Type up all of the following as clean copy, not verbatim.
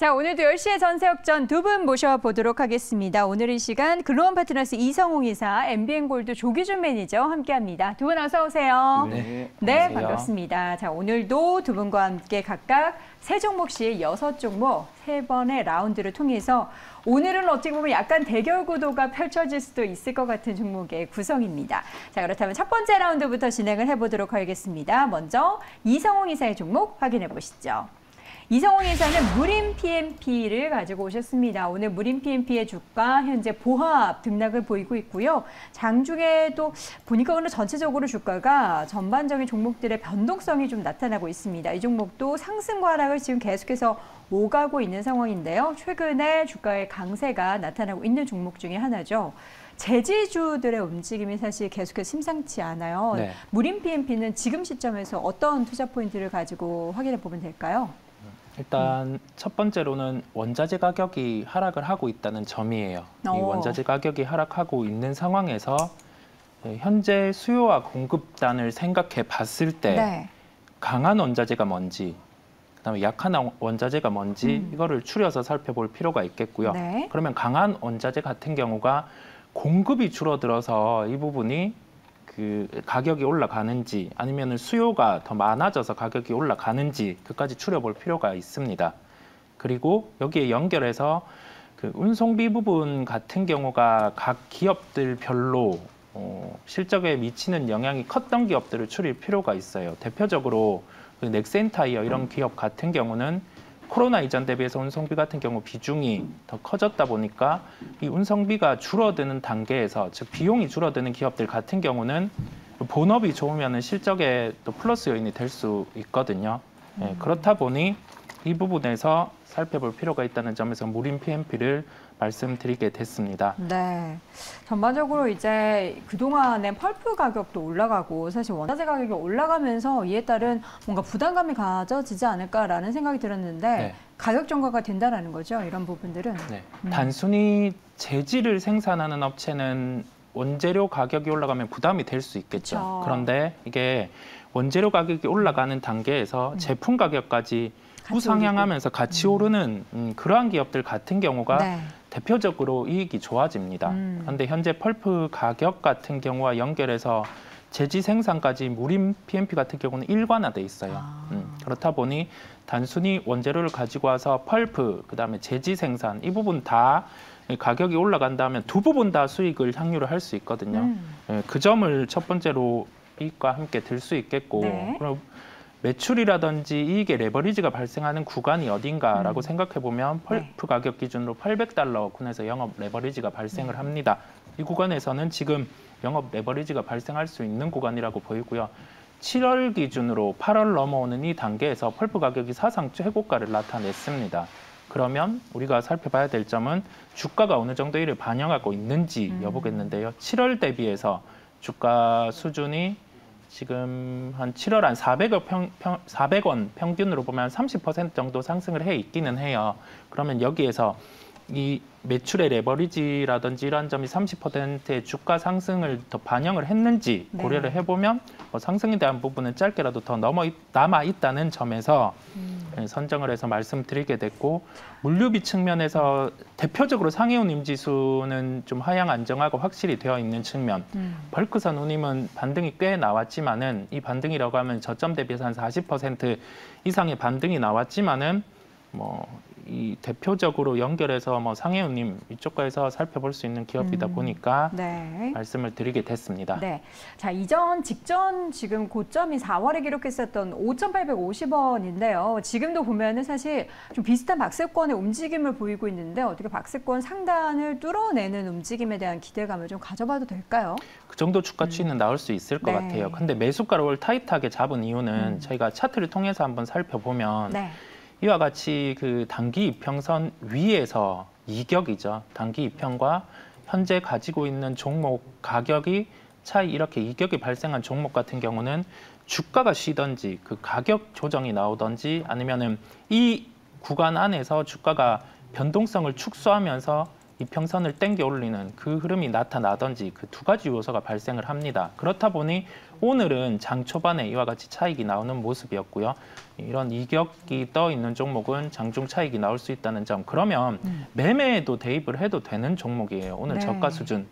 자, 오늘도 10시에 전세역전 두 분 모셔보도록 하겠습니다. 오늘 이 시간 글로원 파트너스 이성홍 이사, MBN골드 조기준 매니저 함께합니다. 두 분 어서 오세요. 네, 반갑습니다. 자, 오늘도 두 분과 함께 각각 세 종목씩 6종목 3번의 라운드를 통해서 오늘은 어떻게 보면 약간 대결 구도가 펼쳐질 수도 있을 것 같은 종목의 구성입니다. 자, 그렇다면 첫 번째 라운드부터 진행을 해보도록 하겠습니다. 먼저 이성홍 이사의 종목 확인해 보시죠. 이성홍 이사는 무림 PMP를 가지고 오셨습니다. 오늘 무림 PMP의 주가 현재 보합 등락을 보이고 있고요. 장중에도 보니까 오늘 전체적으로 주가가 전반적인 종목들의 변동성이 좀 나타나고 있습니다. 이 종목도 상승과 하락을 지금 계속해서 오가고 있는 상황인데요. 최근에 주가의 강세가 나타나고 있는 종목 중에 하나죠. 제지주들의 움직임이 사실 계속해서 심상치 않아요. 네. 무림 PMP는 지금 시점에서 어떤 투자 포인트를 가지고 확인해 보면 될까요? 일단 첫 번째로는 원자재 가격이 하락을 하고 있다는 점이에요. 이 원자재 가격이 하락하고 있는 상황에서 현재 수요와 공급단을 생각해 봤을 때 강한 원자재가 뭔지, 그다음에 약한 원자재가 뭔지 이거를 추려서 살펴볼 필요가 있겠고요. 그러면 강한 원자재 같은 경우가 공급이 줄어들어서 이 부분이 그 가격이 올라가는지 아니면 수요가 더 많아져서 가격이 올라가는지 그까지 추려볼 필요가 있습니다. 그리고 여기에 연결해서 그 운송비 부분 같은 경우가 각 기업들별로 실적에 미치는 영향이 컸던 기업들을 추릴 필요가 있어요. 대표적으로 그 넥센타이어 이런 기업 같은 경우는 코로나 이전 대비해서 운송비 같은 경우 비중이 더 커졌다 보니까 이 운송비가 줄어드는 단계에서, 즉 비용이 줄어드는 기업들 같은 경우는 본업이 좋으면 실적에 또 플러스 요인이 될 수 있거든요. 네, 그렇다 보니 이 부분에서 살펴볼 필요가 있다는 점에서 무림 PMP를 말씀드리게 됐습니다. 네, 전반적으로 이제 그동안에 펄프 가격도 올라가고 사실 원자재 가격이 올라가면서 이에 따른 뭔가 부담감이 가져지지 않을까라는 생각이 들었는데 가격 정가가 된다라는 거죠, 이런 부분들은. 네. 단순히 재질을 생산하는 업체는 원재료 가격이 올라가면 부담이 될 수 있겠죠. 그런데 이게 원재료 가격이 올라가는 단계에서 제품 가격까지 우상향하면서 같이 오르는 그러한 기업들 같은 경우가 대표적으로 이익이 좋아집니다. 그런데 현재 펄프 가격 같은 경우와 연결해서 재지 생산까지 무림 PMP 같은 경우는 일관화돼 있어요. 그렇다 보니 단순히 원재료를 가지고 와서 펄프, 그다음에 재지 생산 이 부분 다 가격이 올라간다면 두 부분 다 수익을 향유를 할 수 있거든요. 그 점을 첫 번째로 이익과 함께 들 수 있겠고, 그럼 매출이라든지 이익의 레버리지가 발생하는 구간이 어딘가라고 생각해 보면 펄프 가격 기준으로 $800 군에서 영업 레버리지가 발생을 합니다. 이 구간에서는 지금 영업 레버리지가 발생할 수 있는 구간이라고 보이고요. 7월 기준으로 8월 넘어오는 이 단계에서 펄프 가격이 사상 최고가를 나타냈습니다. 그러면 우리가 살펴봐야 될 점은 주가가 어느 정도 이를 반영하고 있는지 여보겠는데요. 7월 대비해서 주가 수준이 지금 한 7월 한 400원 평균으로 보면 30% 정도 상승을 해 있기는 해요. 그러면 여기에서 이 매출의 레버리지라든지 이러한 점이 30%의 주가 상승을 더 반영을 했는지 고려를 해보면 상승에 대한 부분은 짧게라도 더 남아 있다는 점에서 선정을 해서 말씀드리게 됐고, 물류비 측면에서 대표적으로 상해운 임지수는 좀 하향 안정화가 확실히 되어 있는 측면, 벌크선 운임은 반등이 꽤 나왔지만은 이 반등이라고 하면 저점 대비해서 한 40% 이상의 반등이 나왔지만은 이 대표적으로 연결해서 상해운임 이쪽과에서 살펴볼 수 있는 기업이다 보니까 말씀을 드리게 됐습니다. 네, 자 직전 지금 고점이 4월에 기록했었던 5,850원인데요. 지금도 보면은 사실 좀 비슷한 박스권의 움직임을 보이고 있는데 어떻게 박스권 상단을 뚫어내는 움직임에 대한 기대감을 좀 가져봐도 될까요? 그 정도 주가 추이는 나올 수 있을 것 같아요. 근데 매수가를 타이트하게 잡은 이유는 저희가 차트를 통해서 한번 살펴보면. 이와 같이 그 단기 이평선 위에서 이격이죠. 단기 이평과 현재 가지고 있는 종목 가격이 차이, 이렇게 이격이 발생한 종목 같은 경우는 주가가 쉬던지 그 가격 조정이 나오던지 아니면은 이 구간 안에서 주가가 변동성을 축소하면서 이평선을 땡겨 올리는 그 흐름이 나타나든지 그 두 가지 요소가 발생을 합니다. 그렇다 보니 오늘은 장 초반에 이와 같이 차익이 나오는 모습이었고요. 이런 이격이 떠 있는 종목은 장중 차익이 나올 수 있다는 점. 그러면 매매에도 대입을 해도 되는 종목이에요. 오늘 네. 저가 수준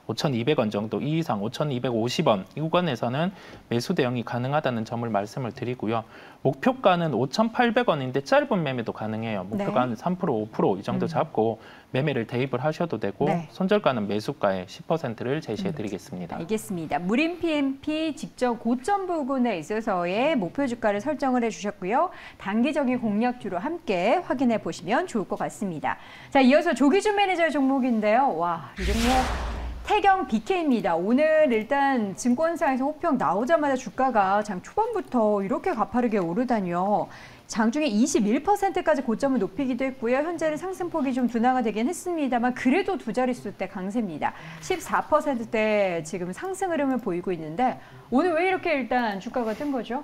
5,200원 정도, 이 이상 5,250원 이 구간에서는 매수 대응이 가능하다는 점을 말씀을 드리고요. 목표가는 5,800원인데 짧은 매매도 가능해요. 목표가는 3%, 5%이 정도 잡고 매매를 대입을 하셔도 되고 네. 손절가는 매수가의 10%를 제시해 드리겠습니다. 알겠습니다. 무림 PMP 직접 고점 부근에 있어서의 목표 주가를 설정을 해주셨고요. 단기적인 공략주로 함께 확인해 보시면 좋을 것 같습니다. 자, 이어서 조기준 매니저의 종목인데요. 와, 이 종목 태경 BK입니다. 오늘 일단 증권사에서 호평 나오자마자 주가가 장 초반부터 이렇게 가파르게 오르다니요. 장중에 21%까지 고점을 높이기도 했고요. 현재는 상승폭이 좀 둔화가 되긴 했습니다만 그래도 두 자릿수대 강세입니다. 14%대 지금 상승 흐름을 보이고 있는데 오늘 왜 이렇게 일단 주가가 뜬 거죠?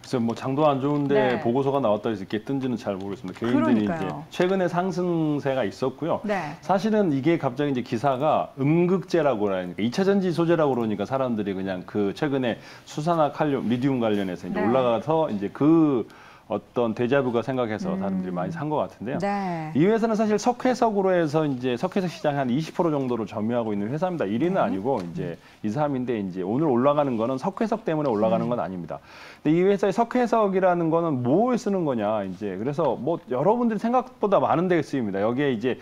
그래서 뭐 장도 안 좋은데 네. 보고서가 나왔다 해서 이렇게 뜬지는 잘 모르겠습니다. 개인들이 그러니까요. 이제 최근에 상승세가 있었고요. 네. 사실은 이게 갑자기 이제 기사가 음극재라고 그러니까 2차 전지 소재라고 그러니까 사람들이 그냥 그 최근에 수산화 칼륨, 리튬 관련해서 이제 네. 올라가서 이제 그 어떤 데자뷰가 생각해서 사람들이 많이 산 것 같은데요. 네. 이 회사는 사실 석회석으로 해서 이제 석회석 시장 한 20% 정도를 점유하고 있는 회사입니다. 1위는 아니고 이제 2, 3인데 이제 오늘 올라가는 거는 석회석 때문에 올라가는 건 아닙니다. 근데 이 회사의 석회석이라는 거는 뭐에 쓰는 거냐 이제 그래서 뭐 여러분들이 생각보다 많은 데에 쓰입니다. 여기에 이제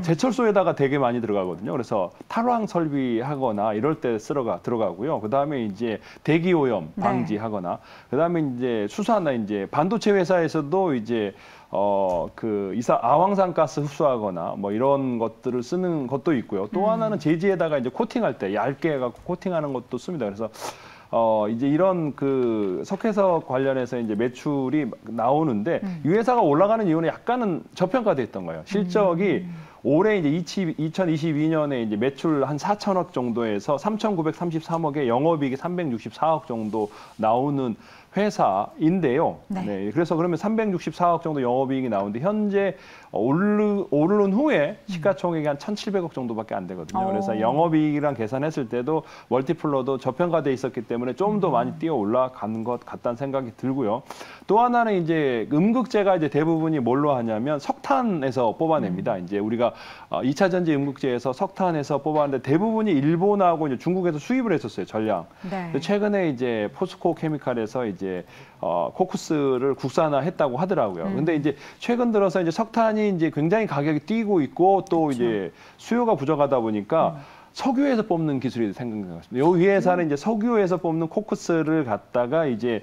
제철소에다가 되게 많이 들어가거든요. 그래서 탈황 설비하거나 이럴 때 들어가고요. 그 다음에 이제 대기 오염 방지하거나, 그 다음에 이제 수산화 이제 반도체 회사에서도 이제 아황산 가스 흡수하거나 뭐 이런 것들을 쓰는 것도 있고요. 또 하나는 제지에다가 이제 코팅할 때 얇게 해갖고 코팅하는 것도 씁니다. 그래서 이제 이런 그 석회석 관련해서 이제 매출이 나오는데 이 회사가 올라가는 이유는 약간은 저평가됐던 거예요. 실적이 올해 이제 2022년에 이제 매출 한 4천억 정도에서 3,933억에 영업이익이 364억 정도 나오는 회사인데요. 네. 네, 그래서 그러면 364억 정도 영업이익이 나오는데 현재 오른 후에 시가총액이 한 1,700억 정도밖에 안 되거든요. 그래서 영업이익이랑 계산했을 때도 멀티플러도 저평가돼 있었기 때문에 좀 더 많이 뛰어 올라가는 것 같다는 생각이 들고요. 또 하나는 이제 음극재가 이제 대부분이 뭘로 하냐면 석탄에서 뽑아냅니다. 이제 우리가 2차 전지 음극재에서 석탄에서 뽑았는데 대부분이 일본하고 이제 중국에서 수입을 했었어요, 전량. 네. 최근에 이제 포스코 케미칼에서 이제 코쿠스를 국산화했다고 하더라고요. 근데 이제 최근 들어서 이제 석탄이 이제 굉장히 가격이 뛰고 있고 또 이제 수요가 부족하다 보니까 석유에서 뽑는 기술이 생긴 것 같습니다. 이 회사는 이제 석유에서 뽑는 코쿠스를 갖다가 이제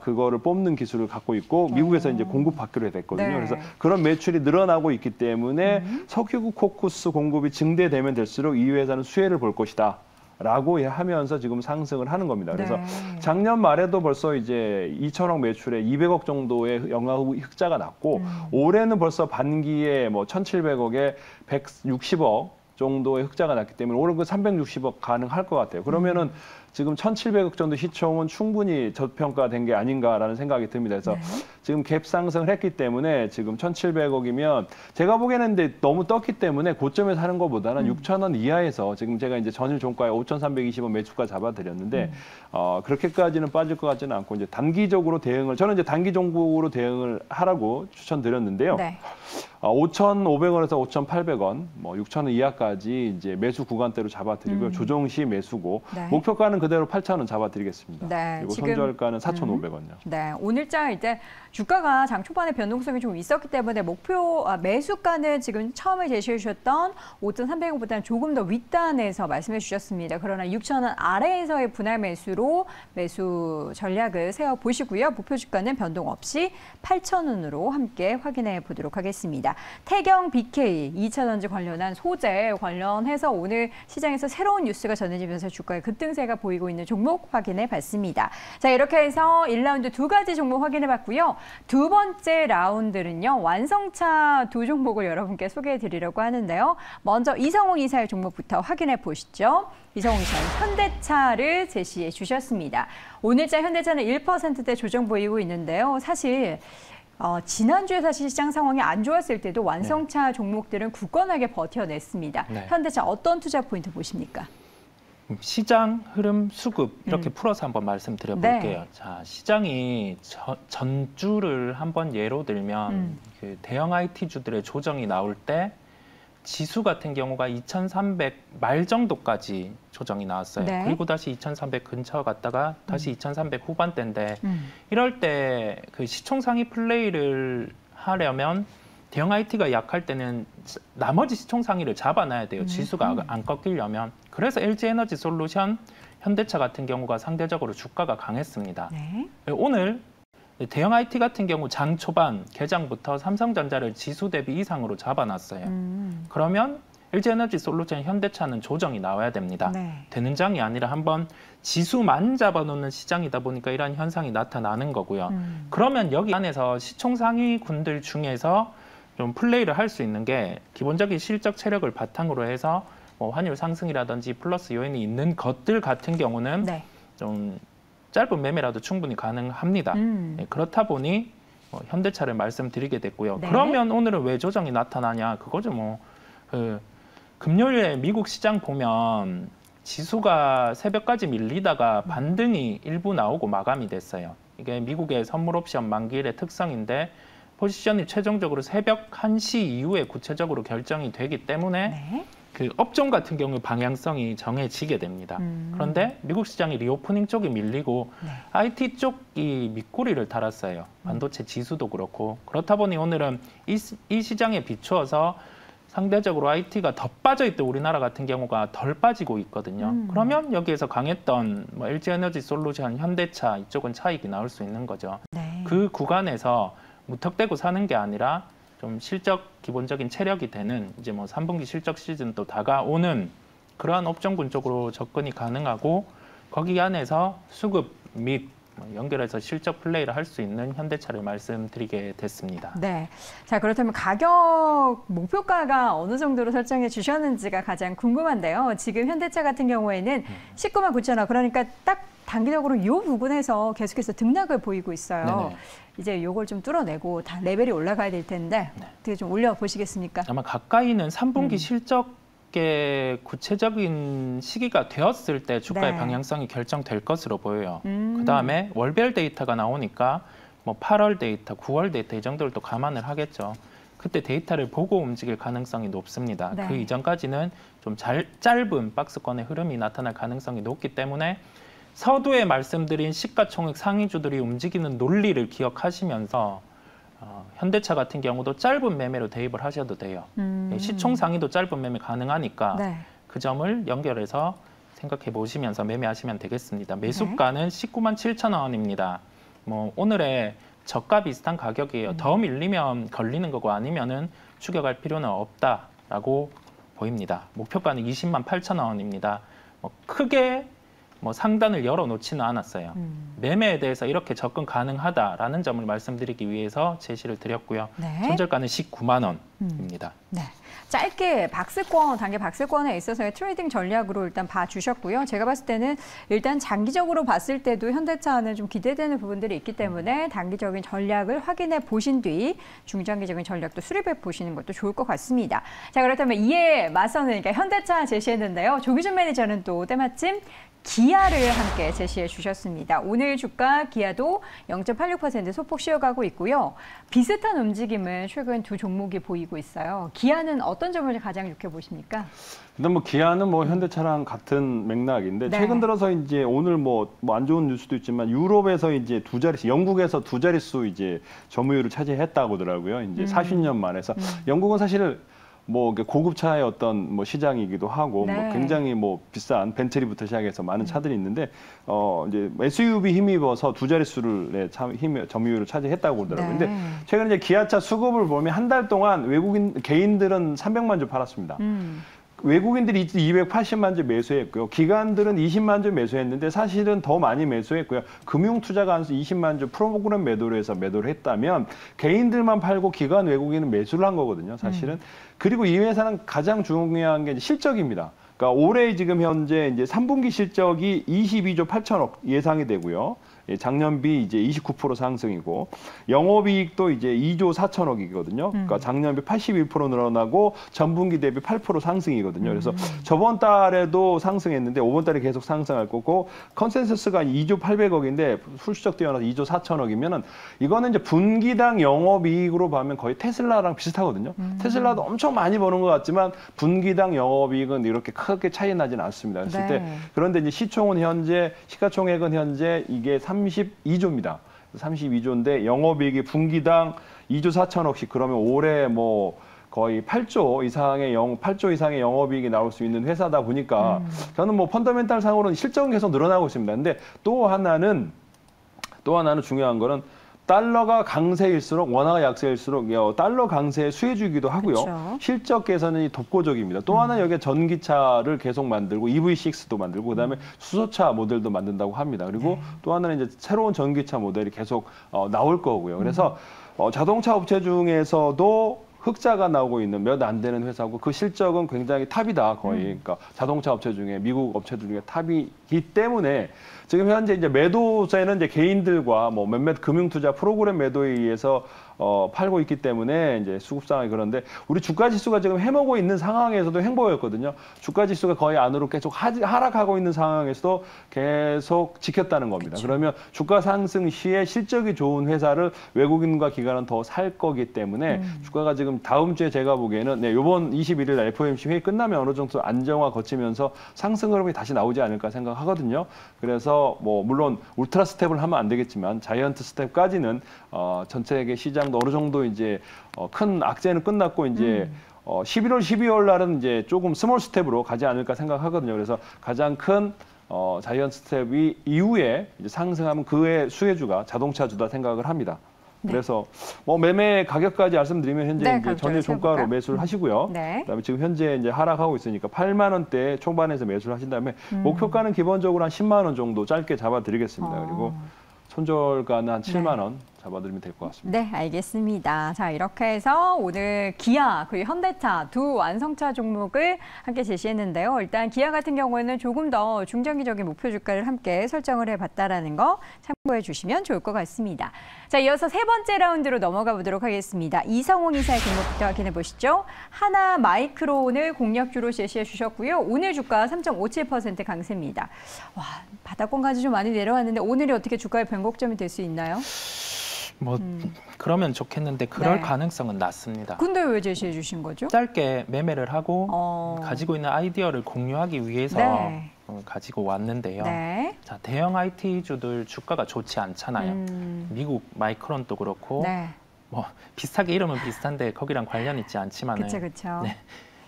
그거를 뽑는 기술을 갖고 있고 미국에서 이제 공급받기로 됐거든요. 네. 그래서 그런 매출이 늘어나고 있기 때문에 석유 코쿠스 공급이 증대되면 될수록 이 회사는 수혜를 볼 것이다. 라고 하면서 지금 상승을 하는 겁니다. 그래서 작년 말에도 벌써 이제 2천억 매출에 200억 정도의 영업 흑자가 났고 올해는 벌써 반기에 뭐 1,700억에 160억 정도의 흑자가 났기 때문에 올해 그 360억 가능할 것 같아요. 그러면은 지금 1,700억 정도 시총은 충분히 저평가된 게 아닌가라는 생각이 듭니다. 그래서 지금 갭 상승을 했기 때문에 지금 1,700억이면 제가 보기에는 근데 너무 떴기 때문에 고점에서 하는 것보다는 6,000원 이하에서 지금 제가 이제 전일 종가에 5,320원 매수가 잡아드렸는데 그렇게까지는 빠질 것 같지는 않고 이제 단기적으로 저는 이제 단기 종목으로 대응을 하라고 추천드렸는데요. 네. 5,500원에서 5,800원, 뭐 6,000원 이하까지 이제 매수 구간대로 잡아드리고요. 조정 시 매수고 네. 목표가는 그대로 8,000원 잡아드리겠습니다. 네, 그리고 지금, 손절가는 4,500원요. 네, 오늘자 이제 주가가 장 초반에 변동성이 좀 있었기 때문에 매수가는 지금 처음에 제시해 주셨던 5,300원보다는 조금 더 윗단에서 말씀해 주셨습니다. 그러나 6,000원 아래에서의 분할 매수로 매수 전략을 세워 보시고요. 목표 주가는 변동 없이 8,000원으로 함께 확인해 보도록 하겠습니다. 태경 BK 2차전지 관련한 소재 관련해서 오늘 시장에서 새로운 뉴스가 전해지면서 주가의 급등세가 보이고 있는 종목 확인해 봤습니다. 자, 이렇게 해서 1라운드 두 가지 종목 확인해 봤고요. 두 번째 라운드는요. 완성차 두 종목을 여러분께 소개해 드리려고 하는데요. 먼저 이성홍 이사의 종목부터 확인해 보시죠. 이성홍 이사는 현대차를 제시해 주셨습니다. 오늘자 현대차는 1%대 조정 보이고 있는데요. 사실 지난주에 사실 시장 상황이 안 좋았을 때도 완성차 종목들은 굳건하게 버텨냈습니다. 현대차 어떤 투자 포인트 보십니까? 시장 흐름 수급 이렇게 풀어서 한번 말씀드려볼게요. 자, 시장이 전주를 한번 예로 들면 그 대형 IT주들의 조정이 나올 때 지수 같은 경우가 2,300 말 정도까지 조정이 나왔어요. 그리고 다시 2,300 근처 갔다가 다시 2,300 후반대인데 이럴 때 그 시총상위 플레이를 하려면 대형 IT가 약할 때는 나머지 시총상위를 잡아놔야 돼요. 지수가 안 꺾이려면. 그래서 LG에너지솔루션, 현대차 같은 경우가 상대적으로 주가가 강했습니다. 오늘 대형 IT 같은 경우 장 초반 개장부터 삼성전자를 지수 대비 이상으로 잡아놨어요. 그러면 LG에너지솔루션, 현대차는 조정이 나와야 됩니다. 되는 장이 아니라 한번 지수만 잡아놓는 시장이다 보니까 이런 현상이 나타나는 거고요. 그러면 여기 안에서 시총상위 군들 중에서 좀 플레이를 할 수 있는 게 기본적인 실적 체력을 바탕으로 해서 뭐 환율 상승이라든지 플러스 요인이 있는 것들 같은 경우는 좀 짧은 매매라도 충분히 가능합니다. 그렇다 보니 현대차를 말씀드리게 됐고요. 그러면 오늘은 왜 조정이 나타나냐? 그거죠. 뭐 금요일에 미국 시장 보면 지수가 새벽까지 밀리다가 반등이 일부 나오고 마감이 됐어요. 이게 미국의 선물 옵션 만기일의 특성인데 포지션이 최종적으로 새벽 1시 이후에 구체적으로 결정이 되기 때문에 그 업종 같은 경우 방향성이 정해지게 됩니다. 그런데 미국 시장이 리오프닝 쪽이 밀리고 IT 쪽이 밑꼬리를 달았어요. 반도체 지수도 그렇고. 그렇다 보니 오늘은 이 시장에 비추어서 상대적으로 IT가 더 빠져있던 우리나라 같은 경우가 덜 빠지고 있거든요. 그러면 여기에서 강했던 뭐 LG에너지솔루션, 현대차 이쪽은 차익이 나올 수 있는 거죠. 그 구간에서 무턱대고 사는 게 아니라 좀 실적 기본적인 체력이 되는 이제 뭐 3분기 실적 시즌도 다가오는 그러한 업종군 쪽으로 접근이 가능하고 거기 안에서 수급 및 연결해서 실적 플레이를 할 수 있는 현대차를 말씀드리게 됐습니다. 네. 자, 그렇다면 가격 목표가가 어느 정도로 설정해 주셨는지가 가장 궁금한데요. 지금 현대차 같은 경우에는 19만 9천 원, 그러니까 딱 단기적으로 이 부분에서 계속해서 등락을 보이고 있어요. 이제 요걸 좀 뚫어내고 다 레벨이 올라가야 될 텐데 어떻게 좀 올려보시겠습니까? 아마 가까이는 3분기 실적의 구체적인 시기가 되었을 때 주가의 방향성이 결정될 것으로 보여요. 그다음에 월별 데이터가 나오니까 뭐 8월 데이터, 9월 데이터 이 정도를 또 감안을 하겠죠. 그때 데이터를 보고 움직일 가능성이 높습니다. 그 이전까지는 좀 짧은 박스권의 흐름이 나타날 가능성이 높기 때문에 서두에 말씀드린 시가총액 상위주들이 움직이는 논리를 기억하시면서 현대차 같은 경우도 짧은 매매로 대입을 하셔도 돼요. 시총 상위도 짧은 매매 가능하니까 그 점을 연결해서 생각해 보시면서 매매하시면 되겠습니다. 매수가는 19만 7천 원입니다. 뭐 오늘의 저가 비슷한 가격이에요. 더 밀리면 걸리는 거고 아니면은 추격할 필요는 없다라고 보입니다. 목표가는 20만 8천 원입니다. 뭐 크게 뭐 상단을 열어놓지는 않았어요. 매매에 대해서 이렇게 접근 가능하다라는 점을 말씀드리기 위해서 제시를 드렸고요. 손절가는 19만 원입니다. 짧게 박스권, 단기 박스권에 있어서의 트레이딩 전략으로 일단 봐주셨고요. 제가 봤을 때는 일단 장기적으로 봤을 때도 현대차는 좀 기대되는 부분들이 있기 때문에 단기적인 전략을 확인해 보신 뒤 중장기적인 전략도 수립해 보시는 것도 좋을 것 같습니다. 자, 그렇다면 이에 맞서는 그러니까 현대차 제시했는데요. 조기준 매니저는 또 때마침 기아를 함께 제시해 주셨습니다. 오늘 주가 기아도 0.86% 소폭 쉬어가고 있고요. 비슷한 움직임을 최근 두 종목이 보이고 있어요. 기아는 어떤 점을 가장 좋게 보십니까? 일단 뭐 기아는 뭐 현대차랑 같은 맥락인데 최근 들어서 이제 오늘 뭐 안 좋은 뉴스도 있지만 유럽에서 이제 두 자릿수, 영국에서 두 자릿수 이제 점유율을 차지했다고 하더라고요. 이제 40년 만에서 영국은 사실 뭐 고급차의 어떤 뭐 시장이기도 하고 뭐 굉장히 뭐 비싼 벤틀리부터 시작해서 많은 차들이 있는데 이제 SUV 힘입어서 두 자릿수를 점유율을 차지했다고 그러더라고요. 근데 최근에 이제 기아차 수급을 보면 한 달 동안 외국인 개인들은 300만 주 팔았습니다. 외국인들이 280만 주 매수했고요. 기관들은 20만 주 매수했는데 사실은 더 많이 매수했고요. 금융투자가 한 20만 주 프로그램 매도를 해서 매도를 했다면 개인들만 팔고 기관 외국인은 매수를 한 거거든요. 사실은. 그리고 이 회사는 가장 중요한 게 실적입니다. 그러니까 올해 지금 현재 이제 3분기 실적이 22조 8천억 예상이 되고요. 작년비 이제 29% 상승이고 영업이익도 이제 2조 4천억이거든요. 그러니까 작년비 81% 늘어나고 전분기 대비 8% 상승이거든요. 그래서 저번 달에도 상승했는데 이번 달에 계속 상승할 거고 컨센서스가 2조 800억인데 출시적 뛰어나서 2조 4천억이면은 이거는 이제 분기당 영업이익으로 보면 거의 테슬라랑 비슷하거든요. 테슬라도 엄청 많이 버는 것 같지만 분기당 영업이익은 이렇게 크게 차이 나지는 않습니다. 그랬을 네. 때 그런데 이제 시가총액은 현재 이게 32조입니다. 32조인데 영업이익이 분기당 2조 4천억씩 그러면 올해 뭐 거의 8조 이상의 영업이익이 나올 수 있는 회사다 보니까 저는 뭐 펀더멘탈 상으로는 실적은 계속 늘어나고 있습니다. 근데 또 하나는 중요한 거는 달러가 강세일수록 원화가 약세일수록 달러 강세의 수혜주기도 하고요. 그쵸. 실적 개선이 독보적입니다. 또 하나 여기에 전기차를 계속 만들고 EV6도 만들고 그다음에 수소차 모델도 만든다고 합니다. 그리고 또 하나는 이제 새로운 전기차 모델이 계속 나올 거고요. 그래서 자동차 업체 중에서도 흑자가 나오고 있는 몇 안 되는 회사고 그 실적은 굉장히 탑이다 거의. 그러니까 자동차 업체 중에 미국 업체들 중에 탑이기 때문에 지금 현재 이제 매도세는 이제 개인들과 뭐 몇몇 금융투자 프로그램 매도에 의해서 팔고 있기 때문에 이제 수급 상황이 그런데 우리 주가 지수가 지금 해먹고 있는 상황에서도 행보였거든요. 주가 지수가 거의 안으로 계속 하락하고 있는 상황에서도 계속 지켰다는 겁니다. 그쵸. 그러면 주가 상승 시에 실적이 좋은 회사를 외국인과 기관은 더 살 거기 때문에 주가가 지금 다음 주에 제가 보기에는 이번 21일 날 FOMC 회의 끝나면 어느 정도 안정화 거치면서 상승 흐름이 다시 나오지 않을까 생각하거든요. 그래서 뭐 물론 울트라 스텝을 하면 안 되겠지만 자이언트 스텝까지는 전체의 시장도 어느 정도 이제 큰 악재는 끝났고 이제 11월, 12월 날은 이제 조금 스몰 스텝으로 가지 않을까 생각하거든요. 그래서 가장 큰 자이언트 스텝이 이후에 이제 상승하면 그의 수혜주가 자동차주다 생각을 합니다. 네. 그래서 뭐 매매 가격까지 말씀드리면 현재 네, 이제 전일 종가로 매수를 하시고요. 네. 그다음에 지금 현재 이제 하락하고 있으니까 8만 원대 초반에서 매수를 하신 다음에 목표가는 기본적으로 한 10만 원 정도 짧게 잡아드리겠습니다. 그리고 손절가는 한 7만 원 잡아드리면 될 것 같습니다. 네, 알겠습니다. 자, 이렇게 해서 오늘 기아 그리고 현대차 두 완성차 종목을 함께 제시했는데요. 일단 기아 같은 경우에는 조금 더 중장기적인 목표 주가를 함께 설정을 해봤다라는 거 참고해 주시면 좋을 것 같습니다. 자, 이어서 세 번째 라운드로 넘어가 보도록 하겠습니다. 이성홍 이사의 종목부터 확인해 보시죠. 하나 마이크론을 공략주로 제시해 주셨고요. 오늘 주가 3.57% 강세입니다. 와, 바닥권까지 좀 많이 내려왔는데 오늘이 어떻게 주가의 변곡점이 될 수 있나요? 뭐 그러면 좋겠는데 그럴 네. 가능성은 낮습니다. 근데 왜 제시해 주신 거죠? 짧게 매매를 하고 가지고 있는 아이디어를 공유하기 위해서 네. 가지고 왔는데요. 네. 자, 대형 IT주들 주가가 좋지 않잖아요. 미국 마이크론도 그렇고 네. 뭐 비슷하게 이름은 비슷한데 거기랑 관련 있지 않지만은 그렇죠. 네.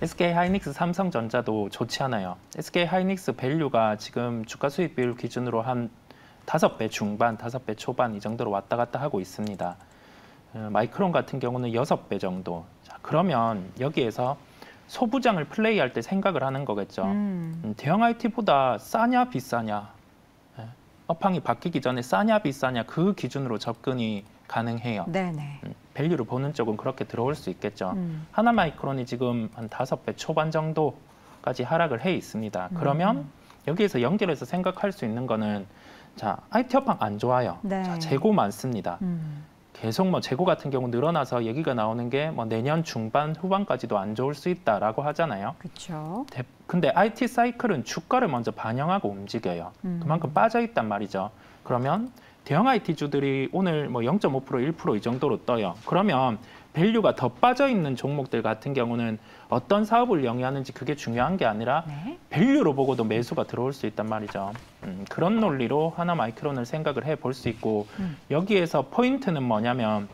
SK 하이닉스, 삼성전자도 좋지 않아요. SK 하이닉스 밸류가 지금 주가 수익 비율 기준으로 한 5배 중반, 5배 초반 이 정도로 왔다 갔다 하고 있습니다. 마이크론 같은 경우는 6배 정도. 자, 그러면 여기에서 소부장을 플레이할 때 생각을 하는 거겠죠. 대형 IT보다 싸냐 비싸냐. 업황이 바뀌기 전에 싸냐 비싸냐 그 기준으로 접근이 가능해요. 네네. 밸류를 보는 쪽은 그렇게 들어올 수 있겠죠. 하나 마이크론이 지금 한 5배 초반 정도까지 하락을 해 있습니다. 그러면 여기에서 연결해서 생각할 수 있는 거는 자, IT 업황 안 좋아요. 네. 자, 재고 많습니다. 계속 뭐 재고 같은 경우 늘어나서 얘기가 나오는 게 뭐 내년 중반 후반까지도 안 좋을 수 있다라고 하잖아요. 그렇죠. 근데 IT 사이클은 주가를 먼저 반영하고 움직여요. 그만큼 빠져 있단 말이죠. 그러면 대형 IT주들이 오늘 뭐 0.5%, 1% 이 정도로 떠요. 그러면 밸류가 더 빠져 있는 종목들 같은 경우는 어떤 사업을 영위하는지 그게 중요한 게 아니라 밸류로 보고도 매수가 들어올 수 있단 말이죠. 그런 논리로 하나 마이크론을 생각을 해볼 수 있고 여기에서 포인트는 뭐냐면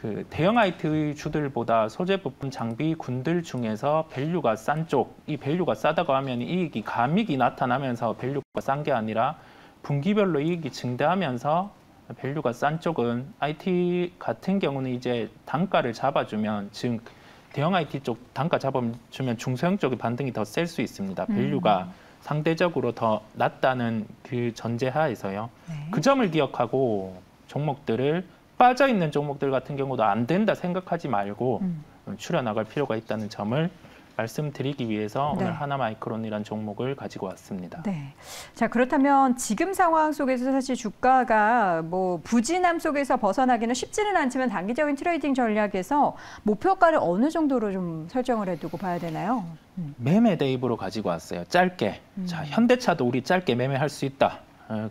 그 대형 IT 주들보다 소재 부품 장비 군들 중에서 밸류가 싼 쪽, 이 밸류가 싸다고 하면 이익이 감익이 나타나면서 밸류가 싼 게 아니라 분기별로 이익이 증대하면서 밸류가 싼 쪽은 IT 같은 경우는 이제 단가를 잡아주면 즉 대형 IT 쪽 단가 잡아주면 중소형 쪽의 반등이 더 셀 수 있습니다. 밸류가 상대적으로 더 낮다는 그 전제하에서요. 네. 그 점을 기억하고 종목들을 빠져있는 종목들 같은 경우도 안 된다 생각하지 말고 추려 나갈 필요가 있다는 점을 말씀드리기 위해서 네. 오늘 하나마이크론이라는 종목을 가지고 왔습니다. 네. 자, 그렇다면 지금 상황 속에서 사실 주가가 뭐 부진함 속에서 벗어나기는 쉽지는 않지만 단기적인 트레이딩 전략에서 목표가를 어느 정도로 좀 설정을 해두고 봐야 되나요? 매매 대입으로 가지고 왔어요. 짧게. 자, 현대차도 우리 짧게 매매할 수 있다.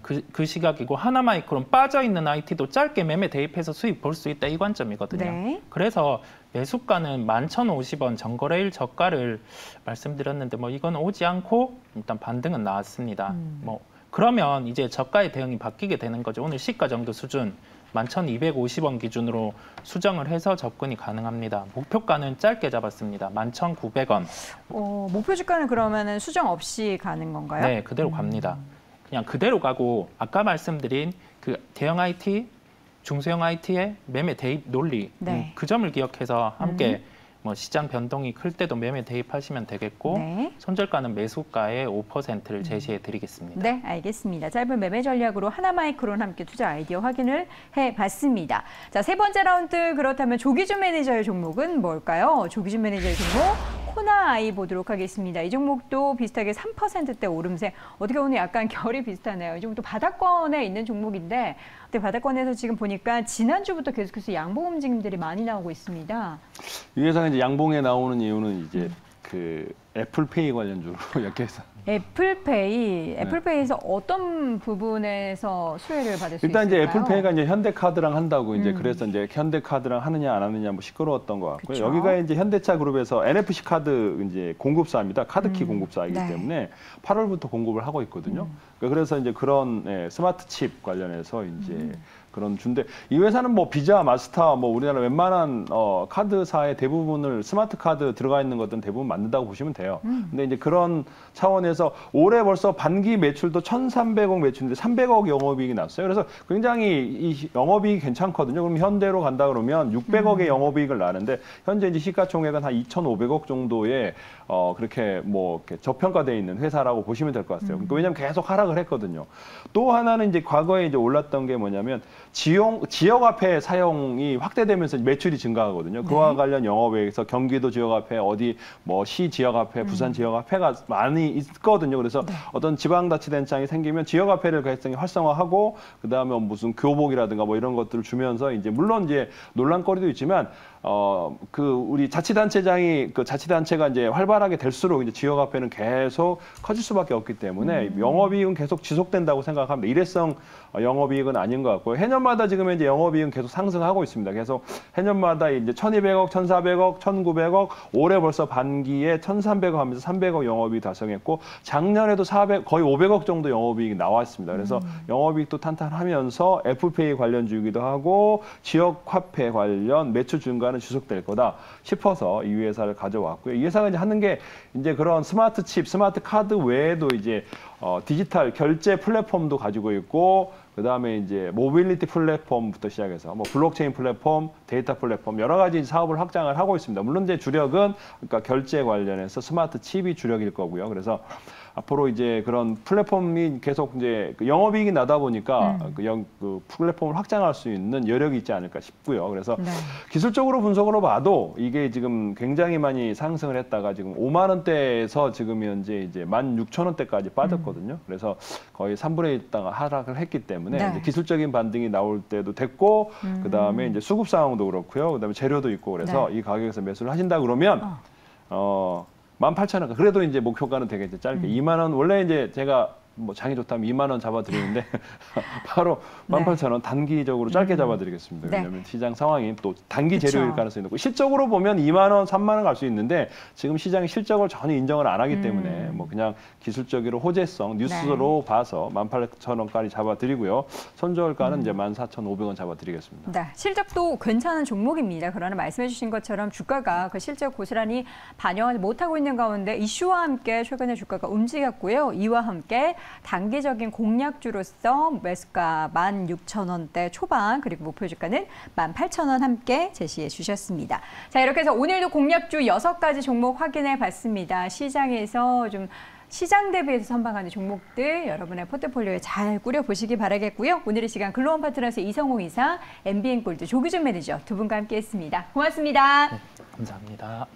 그 시각이고 하나마이크론 빠져있는 IT도 짧게 매매 대입해서 수익 볼 수 있다. 이 관점이거든요. 네. 그래서 매수가는 11,050원 전거래일 저가를 말씀드렸는데 뭐 이건 오지 않고 일단 반등은 나왔습니다. 뭐 그러면 이제 저가의 대응이 바뀌게 되는 거죠. 오늘 시가 정도 수준 11,250원 기준으로 수정을 해서 접근이 가능합니다. 목표가는 짧게 잡았습니다. 11,900원. 목표 주가는 그러면은 수정 없이 가는 건가요? 네, 그대로 갑니다. 그냥 그대로 가고 아까 말씀드린 그 대형 IT, 중소형 IT의 매매 대입 논리 네. 그 점을 기억해서 함께 뭐 시장 변동이 클 때도 매매 대입하시면 되겠고 네. 손절가는 매수가의 5%를 제시해 드리겠습니다. 네, 알겠습니다. 짧은 매매 전략으로 하나마이크론 함께 투자 아이디어 확인을 해봤습니다. 자, 세 번째 라운드 그렇다면 조기준 매니저의 종목은 뭘까요? 조기준 매니저의 종목 코나아이 보도록 하겠습니다. 이 종목도 비슷하게 3%대 오름세. 어떻게 보면 약간 결이 비슷하네요. 이 종목도 바닥권에 있는 종목인데 근데 바닥권에서 지금 보니까 지난주부터 계속해서 양봉 움직임들이 많이 나오고 있습니다. 이 회사가 이제 양봉에 나오는 이유는 이제 그 애플페이 관련주로 이렇게 해서 애플페이에서 어떤 부분에서 수혜를 받을 수 있을까요? 일단 이제 애플페이가 이제 현대카드랑 한다고 이제 그래서 이제 현대카드랑 하느냐 안 하느냐 뭐 시끄러웠던 것 같고요. 그쵸. 여기가 이제 현대차 그룹에서 NFC 카드 이제 공급사입니다. 카드키 공급사이기 네. 때문에 8월부터 공급을 하고 있거든요. 그래서 이제 그런 스마트 칩 관련해서 이제 그런 준데 이 회사는 뭐 비자, 마스터, 뭐 우리나라 웬만한 카드사의 대부분을 스마트 카드 들어가 있는 것들은 대부분 만든다고 보시면 돼요. 근데 이제 그런 차원에서 올해 벌써 반기 매출도 1,300억 매출인데 300억 영업이익이 났어요. 그래서 굉장히 이 영업이익이 괜찮거든요. 그럼 현대로 간다 그러면 600억의 영업이익을 나는데 현재 이제 시가총액은 한 2,500억 정도의 그렇게 뭐 이렇게 저평가되어 있는 회사라고 보시면 될 것 같아요. 그러니까 왜냐하면 계속 하락을 했거든요. 또 하나는 이제 과거에 이제 올랐던 게 뭐냐면 지역화폐 사용이 확대되면서 매출이 증가하거든요. 그와 관련 영업에서 경기도 지역화폐, 어디 뭐 시 지역화폐, 부산 지역화폐가 많이 있거든요. 그래서 어떤 지방자치단체장이 생기면 지역화폐를 굉장히 활성화하고 그 다음에 무슨 교복이라든가 뭐 이런 것들을 주면서 이제 물론 이제 논란거리도 있지만 우리 자치단체장이 그 자치단체가 이제 활발하게 될수록 이제 지역화폐는 계속 커질 수밖에 없기 때문에 영업이익은 계속 지속된다고 생각합니다. 일회성 영업이익은 아닌 것 같고요. 해년마다 지금 이제 영업이익은 계속 상승하고 있습니다. 계속 해년마다 이제 1,200억, 1,400억, 1,900억, 올해 벌써 반기에 1,300억 하면서 300억 영업이익 달성했고 작년에도 거의 500억 정도 영업이익이 나왔습니다. 그래서 영업이익도 탄탄하면서 애플페이 관련주이기도 하고 지역화폐 관련 매출 증가는 지속될 거다 싶어서 이 회사를 가져왔고요. 이 회사가 이제 하는 게 이제 그런 스마트 칩, 스마트 카드 외에도 이제 디지털 결제 플랫폼도 가지고 있고 그다음에 이제 모빌리티 플랫폼부터 시작해서 뭐 블록체인 플랫폼, 데이터 플랫폼 여러 가지 사업을 확장을 하고 있습니다. 물론 이제 주력은 그러니까 결제 관련해서 스마트 칩이 주력일 거고요. 그래서 앞으로 이제 그런 플랫폼이 계속 이제 영업이익이 나다 보니까 그 플랫폼을 확장할 수 있는 여력이 있지 않을까 싶고요. 그래서 기술적으로 분석으로 봐도 이게 지금 굉장히 많이 상승을 했다가 지금 5만 원대에서 지금 현재 이제 16,000원대까지 빠졌거든요. 그래서 거의 3분의 1 있다가 하락을 했기 때문에 이제 기술적인 반등이 나올 때도 됐고 그다음에 이제 수급 상황도 그렇고요. 그다음에 재료도 있고 그래서 이 가격에서 매수를 하신다 그러면 18,000원. 그래도 이제 목표가는 되게 이제 짧게 2만 원. 원래 이제 제가 뭐 장이 좋다면 2만 원 잡아드리는데 바로 18,000원 단기적으로 짧게 잡아드리겠습니다. 왜냐하면 시장 상황이 또 단기 재료일 가능성이 높고 실적으로 보면 2만 원, 3만 원 갈 수 있는데 지금 시장이 실적을 전혀 인정을 안 하기 때문에 뭐 그냥 기술적으로 호재성 뉴스로 봐서 18,000원까지 잡아드리고요. 손절가는 이제 14,500원 잡아드리겠습니다. 네, 실적도 괜찮은 종목입니다. 그러나 말씀해주신 것처럼 주가가 그 실적 고스란히 반영하지 못하고 있는 가운데 이슈와 함께 최근에 주가가 움직였고요. 이와 함께 단기적인 공략주로서 매수가 16,000원대 초반 그리고 목표 주가는 18,000원 함께 제시해 주셨습니다. 자, 이렇게 해서 오늘도 공략주 6가지 종목 확인해 봤습니다. 시장에서 좀 시장 대비해서 선방하는 종목들 여러분의 포트폴리오에 잘 꾸려보시기 바라겠고요. 오늘 이 시간 글로벌 파트너스 이성호 이사, MBN골드 조기준 매니저 두 분과 함께했습니다. 고맙습니다. 네, 감사합니다.